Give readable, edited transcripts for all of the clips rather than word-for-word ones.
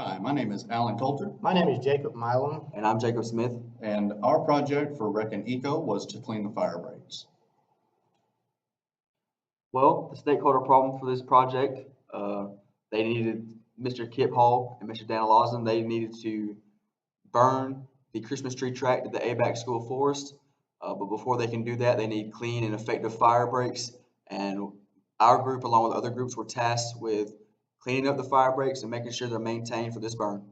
Hi, my name is Alan Coulter, My name is Jacob Milam. And I'm Jacob Smith. and our project for Recon Eco was to clean the fire breaks. Well, the stakeholder problem for this project, they needed Mr. Kip Hall and Mr. Dana Lawson. They needed to burn the Christmas tree tract at the ABAC School Forest. But before they can do that, they need clean and effective fire breaks. And our group, along with other groups, were tasked with cleaning up the fire breaks and making sure they're maintained for this burn.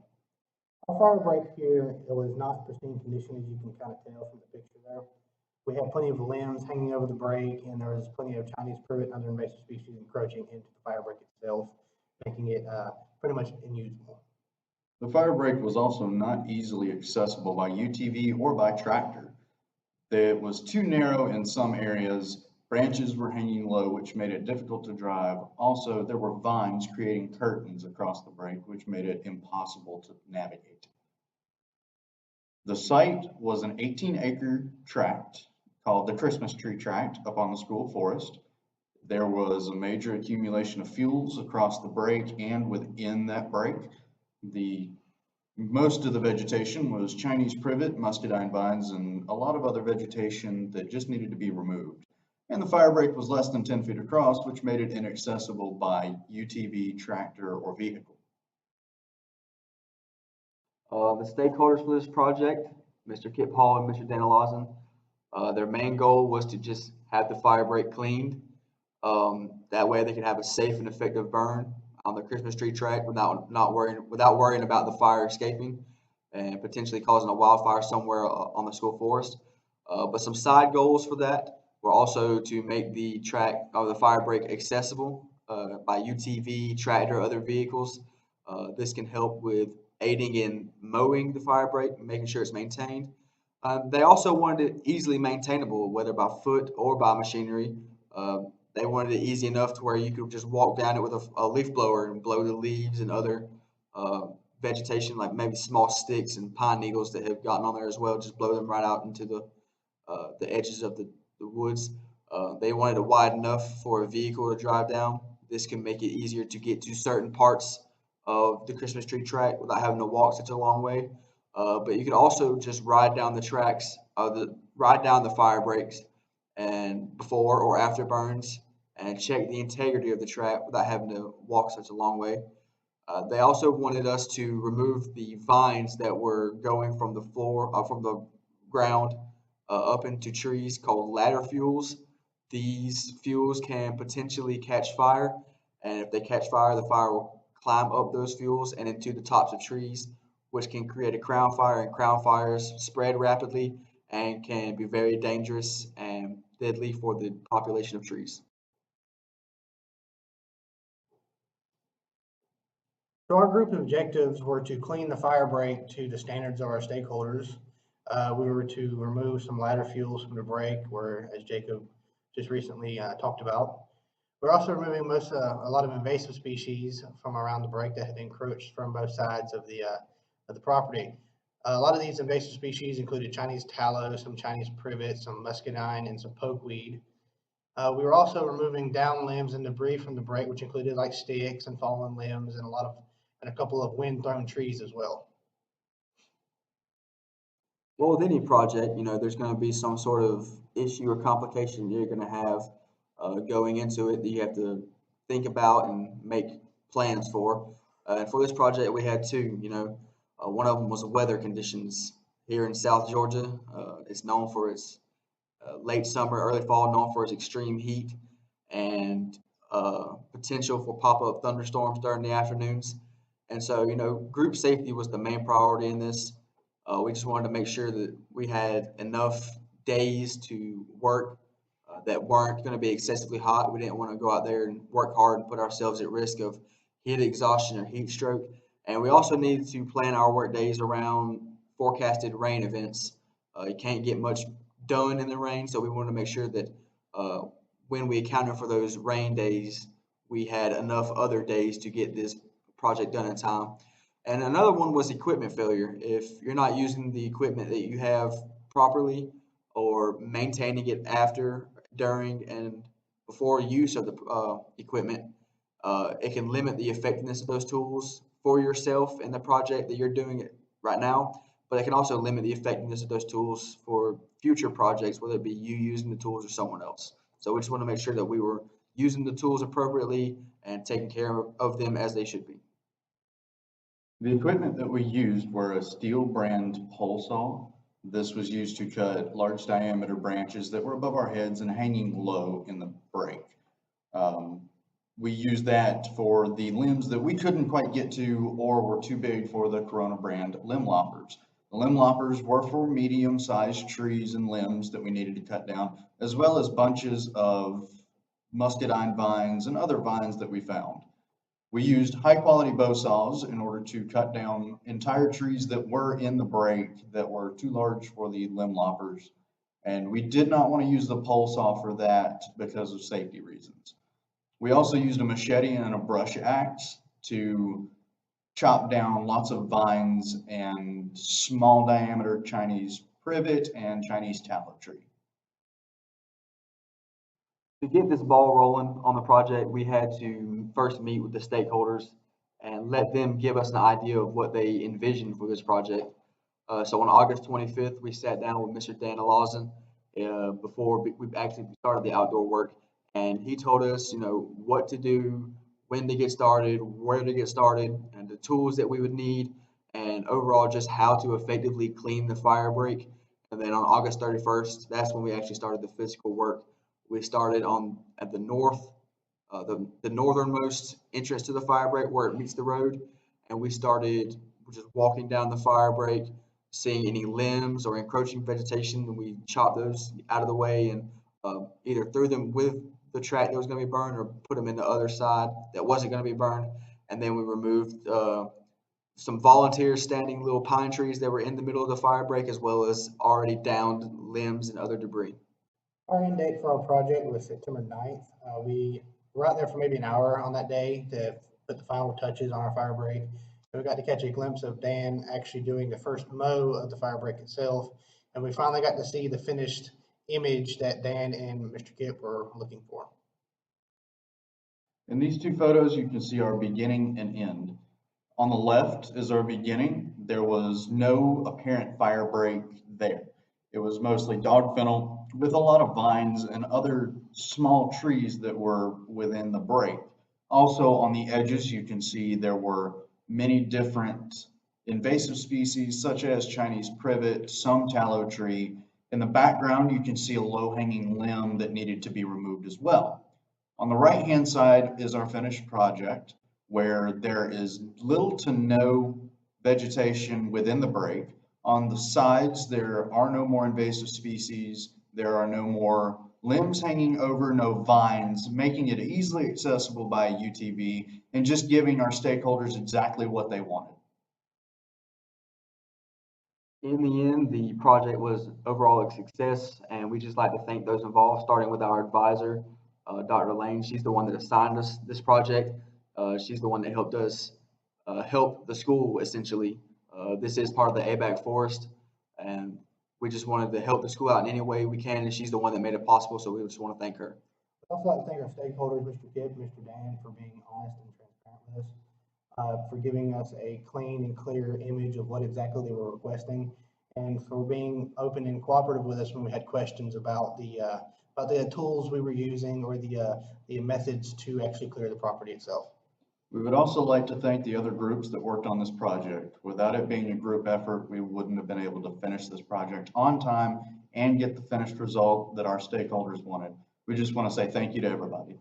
Our fire break here, it was not in pristine condition, as you can kind of tell from the picture there. We had plenty of limbs hanging over the break, and there was plenty of Chinese privet and other invasive species encroaching into the fire break itself, making it pretty much unusable. The fire break was also not easily accessible by UTV or by tractor. It was too narrow in some areas, branches were hanging low, which made it difficult to drive. Also, there were vines creating curtains across the break, which made it impossible to navigate. The site was an 18-acre tract called the Christmas Tree Tract up on the school forest. There was a major accumulation of fuels across the break and within that break. Most of the vegetation was Chinese privet, muscadine vines, and a lot of other vegetation that just needed to be removed. And the fire break was less than 10 feet across, which made it inaccessible by UTV, tractor, or vehicle. The stakeholders for this project, Mr. Kip Hall and Mr. Dana Lawson, their main goal was to just have the fire break cleaned. That way they could have a safe and effective burn on the Christmas tree tract without worrying about the fire escaping and potentially causing a wildfire somewhere on the school forest. But some side goals for that were also to make the track or the fire break accessible by UTV, tractor, other vehicles. This can help with aiding in mowing the fire break and making sure it's maintained. They also wanted it easily maintainable, whether by foot or by machinery. They wanted it easy enough to where you could just walk down it with a leaf blower and blow the leaves and other vegetation, like maybe small sticks and pine needles that have gotten on there as well. Just blow them right out into the edges of the woods. They wanted it wide enough for a vehicle to drive down. This can make it easier to get to certain parts of the Christmas tree track without having to walk such a long way. But you could also just ride down the tracks, ride down the fire breaks, and before or after burns, and check the integrity of the track without having to walk such a long way. They also wanted us to remove the vines that were going from the floor, from the ground, up into trees called ladder fuels. These fuels can potentially catch fire, and if they catch fire, the fire will climb up those fuels and into the tops of trees, which can create a crown fire, and crown fires spread rapidly and can be very dangerous and deadly for the population of trees. So our group objectives were to clean the fire break to the standards of our stakeholders. We were to remove some ladder fuels from the break, where, as Jacob just recently talked about. We're also removing a lot of invasive species from around the break that had encroached from both sides of the property. A lot of these invasive species included Chinese tallow, some Chinese privet, some muscadine, and some pokeweed. We were also removing down limbs and debris from the break, which included like sticks and fallen limbs and a couple of wind-thrown trees as well. Well, with any project, there's going to be some sort of issue or complication you're going to have going into it that you have to think about and make plans for. And for this project, we had two. One of them was weather conditions here in South Georgia. It's known for its late summer, early fall, known for its extreme heat and potential for pop-up thunderstorms during the afternoons. And so, group safety was the main priority in this. We just wanted to make sure that we had enough days to work that weren't going to be excessively hot. We didn't want to go out there and work hard and put ourselves at risk of heat exhaustion or heat stroke. And we also needed to plan our work days around forecasted rain events. You can't get much done in the rain, so we wanted to make sure that when we accounted for those rain days, we had enough other days to get this project done in time. And another one was equipment failure. If you're not using the equipment that you have properly or maintaining it after, during, and before use of the equipment, it can limit the effectiveness of those tools for yourself in the project that you're doing it right now, but it can also limit the effectiveness of those tools for future projects, whether it be you using the tools or someone else. So we just want to make sure that we were using the tools appropriately and taking care of them as they should be. The equipment that we used were a steel brand pole saw. This was used to cut large diameter branches that were above our heads and hanging low in the break. We used that for the limbs that we couldn't quite get to or were too big for the Corona brand limb loppers. The limb loppers were for medium-sized trees and limbs that we needed to cut down, as well as bunches of muscadine vines and other vines that we found. We used high-quality bow saws in order to cut down entire trees that were in the break that were too large for the limb loppers. And we did not want to use the pole saw for that because of safety reasons. We also used a machete and a brush axe to chop down lots of vines and small diameter Chinese privet and Chinese tallow tree. To get this ball rolling on the project, we had to first meet with the stakeholders and let them give us an idea of what they envisioned for this project. So on August 25th, we sat down with Mr. Dan Lawson before we actually started the outdoor work, and he told us, what to do, when to get started, where to get started, and the tools that we would need, and overall just how to effectively clean the fire break. And then on August 31st, that's when we actually started the physical work. We started at the north, the northernmost entrance to the fire break where it meets the road, and we started just walking down the fire break, seeing any limbs or encroaching vegetation, and we chopped those out of the way and either threw them with the track that was going to be burned or put them in the other side that wasn't going to be burned. And then we removed some volunteers standing little pine trees that were in the middle of the fire break, as well as already downed limbs and other debris. Our end date for our project was September 9th. We were out there for maybe an hour on that day to put the final touches on our fire break. And we got to catch a glimpse of Dan actually doing the first mow of the fire break itself. And we finally got to see the finished image that Dan and Mr. Kip were looking for. In these two photos, you can see our beginning and end. On the left is our beginning. There was no apparent fire break there. It was mostly dog fennel with a lot of vines and other small trees that were within the break. Also on the edges, you can see there were many different invasive species such as Chinese privet, some tallow tree. In the background, you can see a low-hanging limb that needed to be removed as well. On the right-hand side is our finished project, where there is little to no vegetation within the break. On the sides, there are no more invasive species. There are no more limbs hanging over, no vines, making it easily accessible by UTV and just giving our stakeholders exactly what they wanted. In the end, the project was overall a success, and we just like to thank those involved, starting with our advisor, Dr. Lane. She's the one that assigned us this project. She's the one that helped us help the school, essentially. This is part of the ABAC forest, and we just wanted to help the school out in any way we can, and she's the one that made it possible, so we just want to thank her. I'd also like to thank our stakeholders, Mr. Kip, Mr. Dan, for being honest and transparent with us, for giving us a clean and clear image of what exactly they were requesting, and for being open and cooperative with us when we had questions about the tools we were using or the methods to actually clear the property itself. We would also like to thank the other groups that worked on this project. Without it being a group effort, we wouldn't have been able to finish this project on time and get the finished result that our stakeholders wanted. We just want to say thank you to everybody.